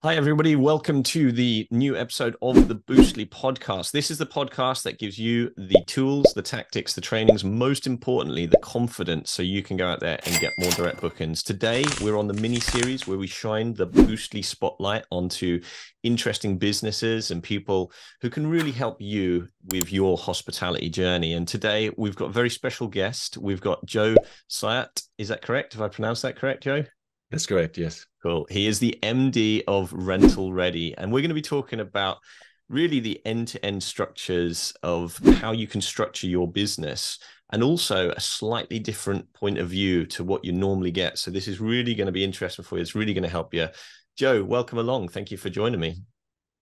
Hi, everybody. Welcome to the new episode of the Boostly podcast. This is the podcast that gives you the tools, the tactics, the trainings, most importantly, the confidence so you can go out there and get more direct bookings. Today, we're on the mini series where we shine the Boostly spotlight onto interesting businesses and people who can really help you with your hospitality journey. And today, we've got a very special guest. We've got Joe Siart. Is that correct? Have I pronounced that correct, Joe? That's correct. Yes. Cool. He is the MD of Rental Ready, and we're going to be talking about really the end-to-end structures of how you can structure your business and also a slightly different point of view to what you normally get. So this is really going to be interesting for you. It's really going to help you. Joe, welcome along. Thank you for joining me.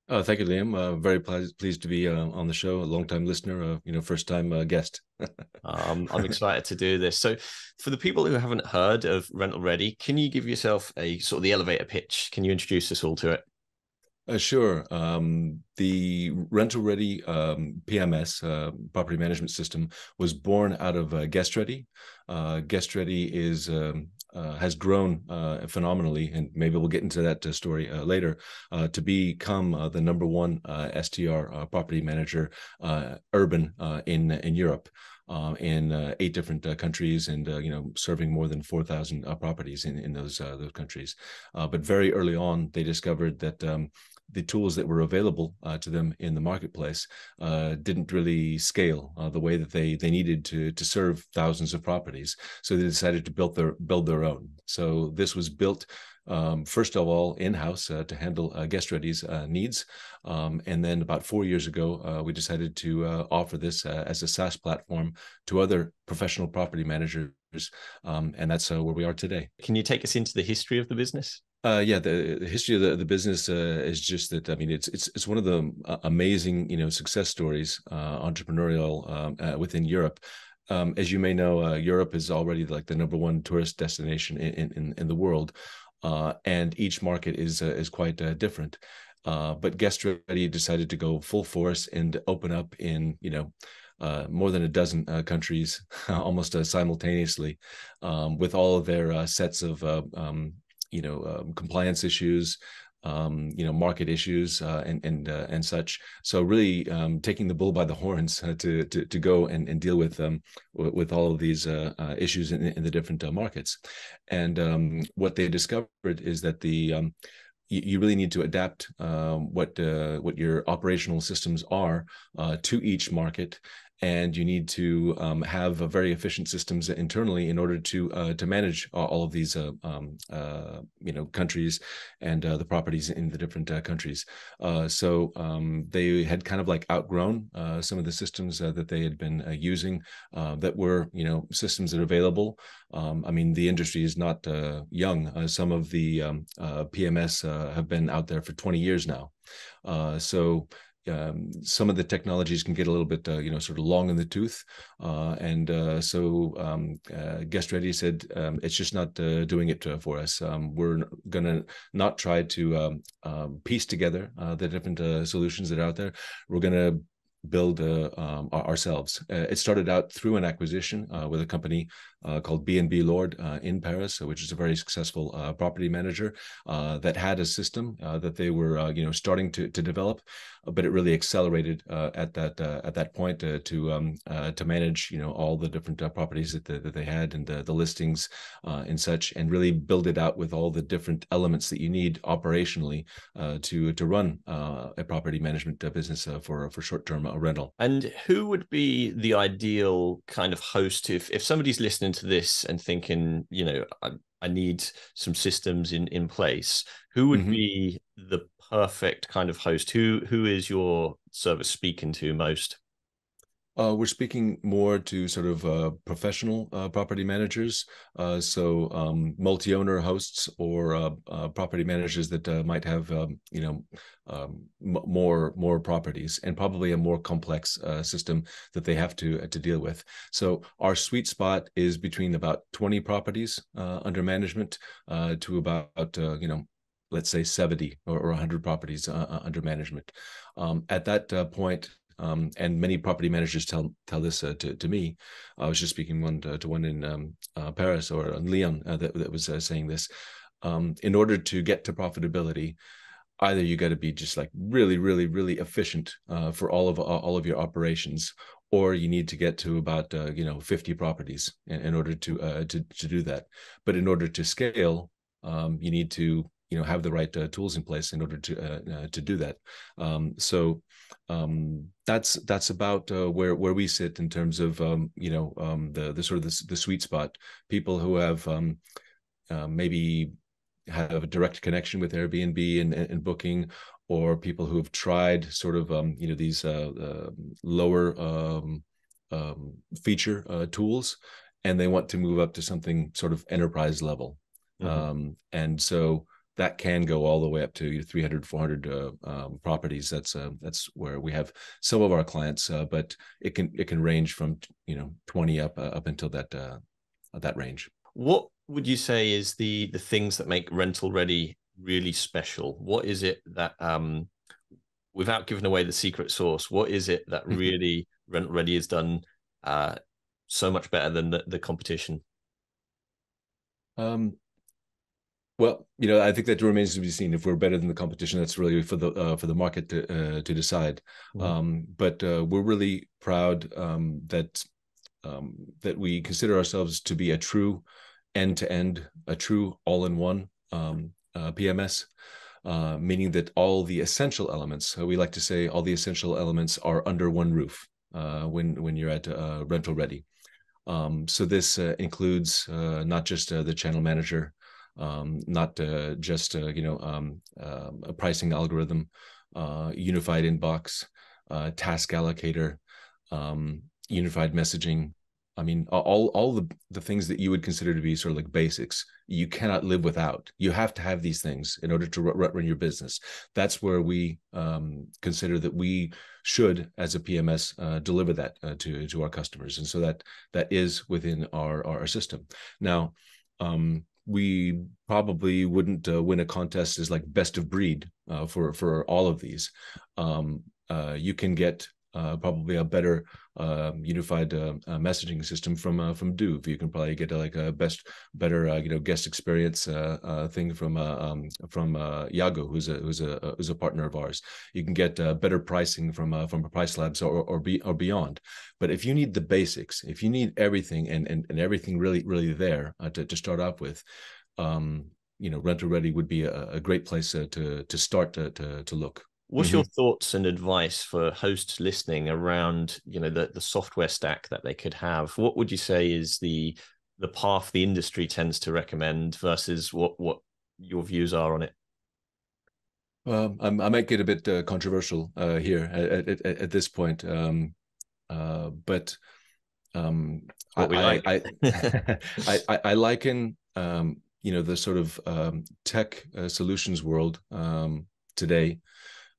Thank you, Liam. Very pleased to be on the show. A long-time listener, first-time guest. I'm excited to do this. So for the people who haven't heard of Rental Ready, can you give yourself a sort of the elevator pitch? Can you introduce us all to it? Sure. The Rental Ready PMS, property management system, was born out of Guest Ready. Guest Ready has grown phenomenally, and maybe we'll get into that story later, to become the number one STR property manager urban in Europe. In 8 different countries, and serving more than 4,000 properties in those countries. But very early on, they discovered that the tools that were available to them in the marketplace didn't really scale the way that they needed to serve thousands of properties. So they decided to build their own. So this was built first of all in-house to handle Guest Ready's needs. And then about 4 years ago, we decided to offer this as a SaaS platform to other professional property managers. And that's where we are today. Can you take us into the history of the business? Yeah, the history of the business is just that. I mean, it's one of the amazing success stories, entrepreneurial within Europe. As you may know, Europe is already like the number one tourist destination in the world, and each market is quite different. But Guest Ready decided to go full force and open up in more than a dozen countries almost simultaneously, with all of their sets of compliance issues, market issues, and such. So really taking the bull by the horns to go and deal with all of these issues in the different markets. And what they discovered is that you really need to adapt what your operational systems are to each market. And you need to have very efficient systems internally in order to manage all of these countries and the properties in the different countries. So they had kind of like outgrown some of the systems that they had been using that were systems that are available. I mean, the industry is not young. Some of the PMS have been out there for 20 years now. So some of the technologies can get a little bit, sort of long in the tooth. So Guest Ready said, it's just not doing it for us. We're going to not try to piece together the different solutions that are out there. We're going to build ourselves. It started out through an acquisition with a company called B&B Lord in Paris, which is a very successful property manager that had a system that they were starting to develop, but it really accelerated at that point to manage all the different properties that they had, and the listings and such, and really build it out with all the different elements that you need operationally to run a property management business for short-term rental. And who would be the ideal kind of host if somebody's listening to this and thinking, I need some systems in place? Who would be the perfect kind of host? Who is your service speaking to most? We're speaking more to sort of professional property managers, so multi-owner hosts or property managers that might have more properties, and probably a more complex system that they have to deal with. So our sweet spot is between about 20 properties under management to about let's say 70 or 100 properties under management. At that point, and many property managers tell this to me. I was just speaking one to one in Paris, or in Lyon, that was saying this. In order to get to profitability, either you got to be just like really, really, really efficient for all of your operations, or you need to get to about 50 properties in order to do that. But in order to scale, you need to have the right tools in place in order to do that. That's about where we sit in terms of the sort of the sweet spot. People who have maybe have a direct connection with Airbnb and booking, or people who have tried sort of these lower feature tools, and they want to move up to something sort of enterprise level. And so that can go all the way up to 300, 400 properties. That's where we have some of our clients, but it can range from 20 up until that range. What would you say is the things that make Rental Ready really special? What is it that, without giving away the secret sauce, what is it that really Rental Ready has done so much better than the competition? Well, I think that remains to be seen. If we're better than the competition, that's really for the market to decide. But we're really proud that we consider ourselves to be a true end-to-end, a true all-in-one PMS, meaning that all the essential elements, we like to say all the essential elements are under one roof when you're at Rental Ready. So this includes not just the channel manager, not just a pricing algorithm, unified inbox, task allocator, unified messaging. I mean, all the things that you would consider to be sort of like basics, you cannot live without. You have to have these things in order to run your business. That's where we consider that we should, as a PMS, deliver that to our customers, and so that is within our system. Now, we probably wouldn't win a contest as like best of breed for all of these. You can get probably a better unified messaging system from Duve. You can probably get like a better guest experience thing from Yago, who's a partner of ours. You can get better pricing from Price Labs or beyond. But if you need the basics, if you need everything and everything really there to start off with, Rental Ready would be a great place to start to look. What's your thoughts and advice for hosts listening around, the software stack that they could have? What would you say is the path the industry tends to recommend versus what your views are on it? I might get a bit controversial here at this point, but what we like. I liken the sort of tech solutions world today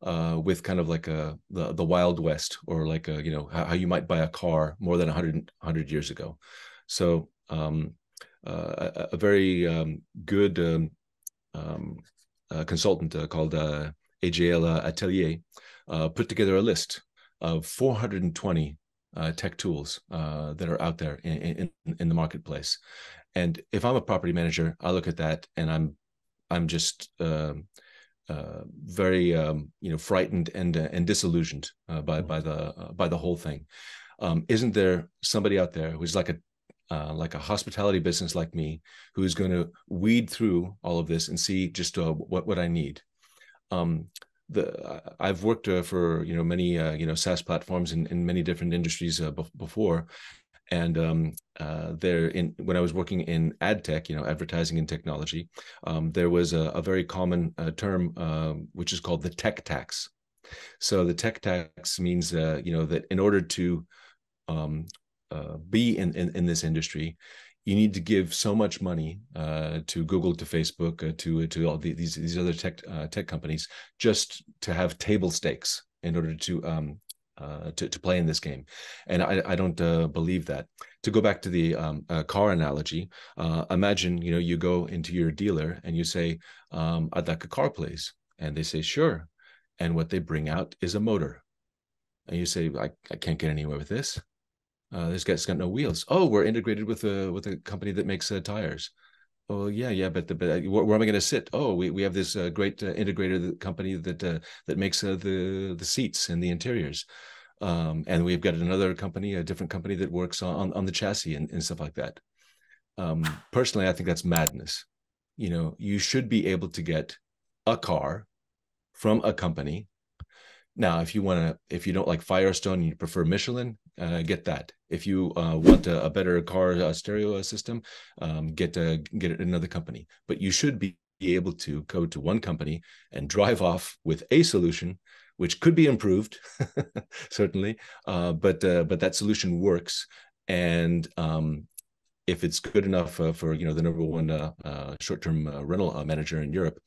with kind of like the Wild West, or like how you might buy a car more than 100 years ago. So a very good consultant called AJL Atelier put together a list of 420 tech tools that are out there in the marketplace. And if I'm a property manager, I look at that and I'm just very frightened and disillusioned by the whole thing. Isn't there somebody out there who's like a hospitality business like me, who's going to weed through all of this and see just what I need? I've worked for many SaaS platforms in many different industries before. And when I was working in ad tech, advertising and technology, there was a very common term which is called the tech tax. So the tech tax means that in order to be in this industry, you need to give so much money to Google, to Facebook, to all these other tech companies, just to have table stakes in order to play in this game. And I don't believe that. To go back to the car analogy, imagine you go into your dealer and you say, I'd like a car, please. And they say, sure. And what they bring out is a motor. And you say, I can't get anywhere with this. This guy's got no wheels. Oh, we're integrated with a company that makes tires. Oh yeah, but where am I going to sit? Oh, we have this great integrator company that makes the seats and the interiors, and we've got another company, a different company that works on the chassis and stuff like that. Personally, I think that's madness. You know, you should be able to get a car from a company. Now, if you don't like Firestone and you prefer Michelin, get that. If you want a better car stereo system, get another company. But you should be able to go to one company and drive off with a solution, which could be improved, certainly. But that solution works, and if it's good enough for the number one short-term rental manager in Europe,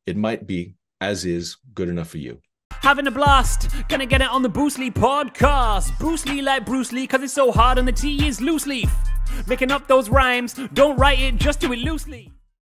it might be as is good enough for you. Having a blast, gonna get it on the Boostly podcast. Boostly like Bruce Lee, cause it's so hard and the T is loose leaf. Making up those rhymes, don't write it, just do it loosely.